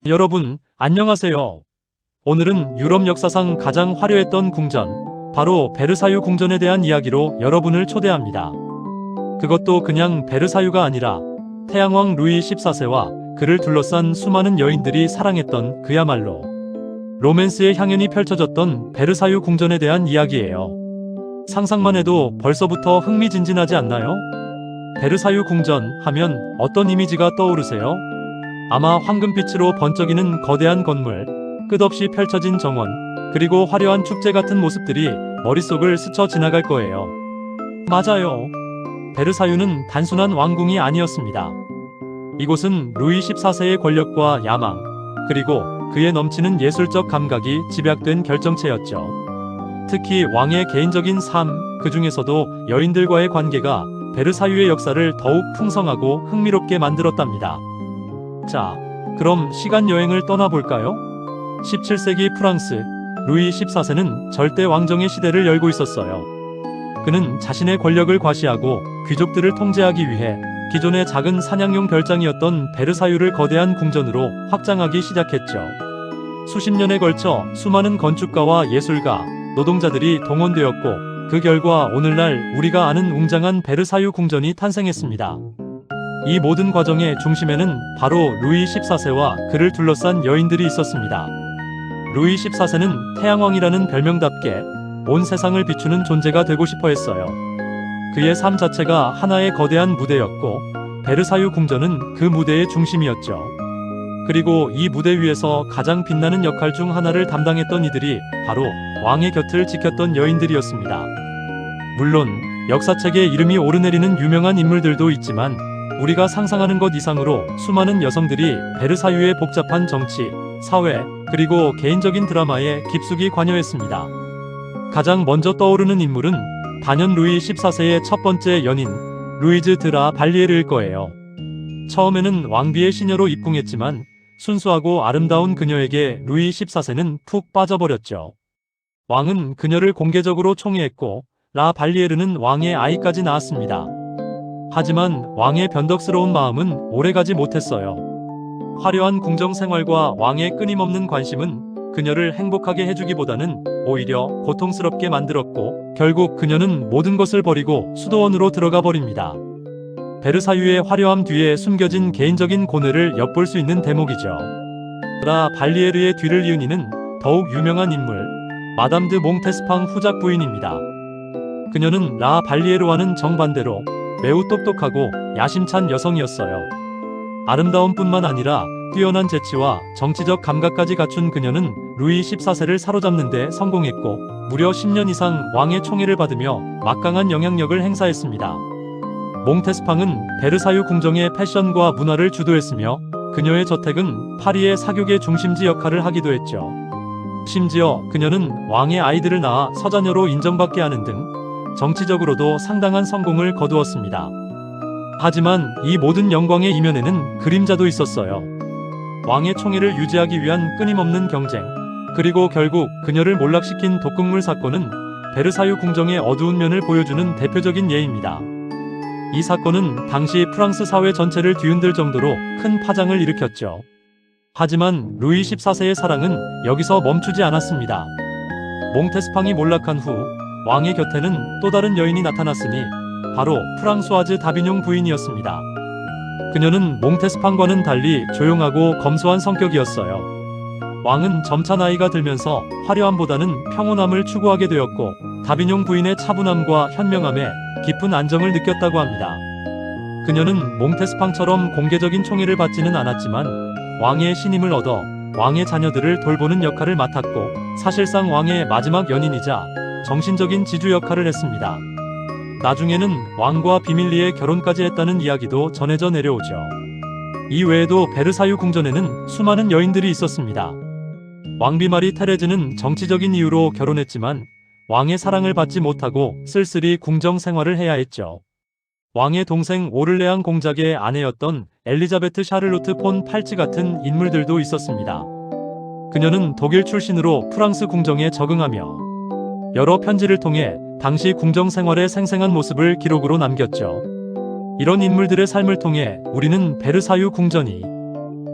여러분, 안녕하세요. 오늘은 유럽 역사상 가장 화려했던 궁전, 바로 베르사유 궁전에 대한 이야기로 여러분을 초대합니다. 그것도 그냥 베르사유가 아니라 태양왕 루이 14세와 그를 둘러싼 수많은 여인들이 사랑했던 그야말로 로맨스의 향연이 펼쳐졌던 베르사유 궁전에 대한 이야기예요. 상상만 해도 벌써부터 흥미진진하지 않나요? 베르사유 궁전 하면 어떤 이미지가 떠오르세요? 아마 황금빛으로 번쩍이는 거대한 건물, 끝없이 펼쳐진 정원, 그리고 화려한 축제 같은 모습들이 머릿속을 스쳐 지나갈 거예요. 맞아요. 베르사유는 단순한 왕궁이 아니었습니다. 이곳은 루이 14세의 권력과 야망, 그리고 그에 넘치는 예술적 감각이 집약된 결정체였죠. 특히 왕의 개인적인 삶, 그 중에서도 여인들과의 관계가 베르사유의 역사를 더욱 풍성하고 흥미롭게 만들었답니다. 자, 그럼 시간 여행을 떠나볼까요? 17세기 프랑스, 루이 14세는 절대 왕정의 시대를 열고 있었어요. 그는 자신의 권력을 과시하고 귀족들을 통제하기 위해 기존의 작은 사냥용 별장이었던 베르사유를 거대한 궁전으로 확장하기 시작했죠. 수십 년에 걸쳐 수많은 건축가와 예술가, 노동자들이 동원되었고 그 결과 오늘날 우리가 아는 웅장한 베르사유 궁전이 탄생했습니다. 이 모든 과정의 중심에는 바로 루이 14세와 그를 둘러싼 여인들이 있었습니다. 루이 14세는 태양왕이라는 별명답게 온 세상을 비추는 존재가 되고 싶어 했어요. 그의 삶 자체가 하나의 거대한 무대였고 베르사유 궁전은 그 무대의 중심이었죠. 그리고 이 무대 위에서 가장 빛나는 역할 중 하나를 담당했던 이들이 바로 왕의 곁을 지켰던 여인들이었습니다. 물론 역사책에 이름이 오르내리는 유명한 인물들도 있지만 우리가 상상하는 것 이상으로 수많은 여성들이 베르사유의 복잡한 정치, 사회, 그리고 개인적인 드라마에 깊숙이 관여했습니다. 가장 먼저 떠오르는 인물은 단연 루이 14세의 첫 번째 연인, 루이즈 드라 발리에르일 거예요. 처음에는 왕비의 시녀로 입궁했지만 순수하고 아름다운 그녀에게 루이 14세는 푹 빠져버렸죠. 왕은 그녀를 공개적으로 총애했고 라 발리에르는 왕의 아이까지 낳았습니다. 하지만 왕의 변덕스러운 마음은 오래가지 못했어요. 화려한 궁정 생활과 왕의 끊임없는 관심은 그녀를 행복하게 해주기보다는 오히려 고통스럽게 만들었고 결국 그녀는 모든 것을 버리고 수도원으로 들어가 버립니다. 베르사유의 화려함 뒤에 숨겨진 개인적인 고뇌를 엿볼 수 있는 대목이죠. 라 발리에르의 뒤를 이은 이는 더욱 유명한 인물, 마담 드 몽테스팡 후작 부인입니다. 그녀는 라 발리에르와는 정반대로 매우 똑똑하고 야심찬 여성이었어요. 아름다움뿐만 아니라 뛰어난 재치와 정치적 감각까지 갖춘 그녀는 루이 14세를 사로잡는 데 성공했고 무려 10년 이상 왕의 총애를 받으며 막강한 영향력을 행사했습니다. 몽테스팡은 베르사유 궁정의 패션과 문화를 주도했으며 그녀의 저택은 파리의 사교계 중심지 역할을 하기도 했죠. 심지어 그녀는 왕의 아이들을 낳아 서자녀로 인정받게 하는 등 정치적으로도 상당한 성공을 거두었습니다. 하지만 이 모든 영광의 이면에는 그림자도 있었어요. 왕의 총애를 유지하기 위한 끊임없는 경쟁, 그리고 결국 그녀를 몰락시킨 독극물 사건은 베르사유 궁정의 어두운 면을 보여주는 대표적인 예입니다. 이 사건은 당시 프랑스 사회 전체를 뒤흔들 정도로 큰 파장을 일으켰죠. 하지만 루이 14세의 사랑은 여기서 멈추지 않았습니다. 몽테스팡이 몰락한 후 왕의 곁에는 또 다른 여인이 나타났으니 바로 프랑수아즈 다비뇽 부인이었습니다. 그녀는 몽테스팡과는 달리 조용하고 검소한 성격이었어요. 왕은 점차 나이가 들면서 화려함보다는 평온함을 추구하게 되었고 다비뇽 부인의 차분함과 현명함에 깊은 안정을 느꼈다고 합니다. 그녀는 몽테스팡처럼 공개적인 총애를 받지는 않았지만 왕의 신임을 얻어 왕의 자녀들을 돌보는 역할을 맡았고 사실상 왕의 마지막 연인이자 정신적인 지주 역할을 했습니다. 나중에는 왕과 비밀리에 결혼까지 했다는 이야기도 전해져 내려오죠. 이 외에도 베르사유 궁전에는 수많은 여인들이 있었습니다. 왕비 마리 테레즈는 정치적인 이유로 결혼했지만 왕의 사랑을 받지 못하고 쓸쓸히 궁정 생활을 해야 했죠. 왕의 동생 오를레앙 공작의 아내였던 엘리자베트 샤를로트 폰 팔츠 같은 인물들도 있었습니다. 그녀는 독일 출신으로 프랑스 궁정에 적응하며 여러 편지를 통해 당시 궁정 생활의 생생한 모습을 기록으로 남겼죠. 이런 인물들의 삶을 통해 우리는 베르사유 궁전이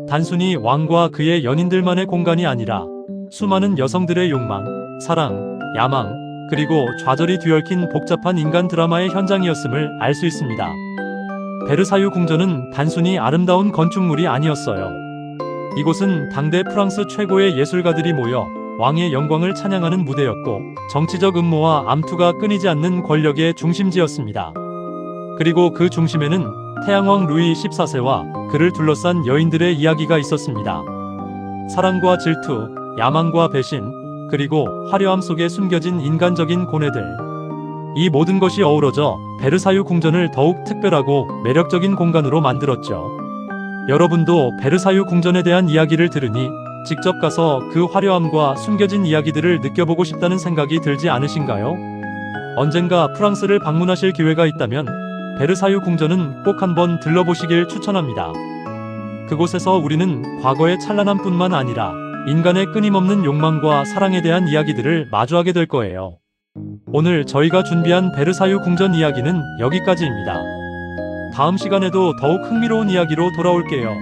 단순히 왕과 그의 연인들만의 공간이 아니라 수많은 여성들의 욕망, 사랑, 야망, 그리고 좌절이 뒤얽힌 복잡한 인간 드라마의 현장이었음을 알 수 있습니다. 베르사유 궁전은 단순히 아름다운 건축물이 아니었어요. 이곳은 당대 프랑스 최고의 예술가들이 모여 왕의 영광을 찬양하는 무대였고, 정치적 음모와 암투가 끊이지 않는 권력의 중심지였습니다. 그리고 그 중심에는 태양왕 루이 14세와 그를 둘러싼 여인들의 이야기가 있었습니다. 사랑과 질투, 야망과 배신, 그리고 화려함 속에 숨겨진 인간적인 고뇌들. 이 모든 것이 어우러져 베르사유 궁전을 더욱 특별하고 매력적인 공간으로 만들었죠. 여러분도 베르사유 궁전에 대한 이야기를 들으니 직접 가서 그 화려함과 숨겨진 이야기들을 느껴보고 싶다는 생각이 들지 않으신가요? 언젠가 프랑스를 방문하실 기회가 있다면 베르사유 궁전은 꼭 한번 들러보시길 추천합니다. 그곳에서 우리는 과거의 찬란함뿐만 아니라 인간의 끊임없는 욕망과 사랑에 대한 이야기들을 마주하게 될 거예요. 오늘 저희가 준비한 베르사유 궁전 이야기는 여기까지입니다. 다음 시간에도 더욱 흥미로운 이야기로 돌아올게요.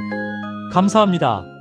감사합니다.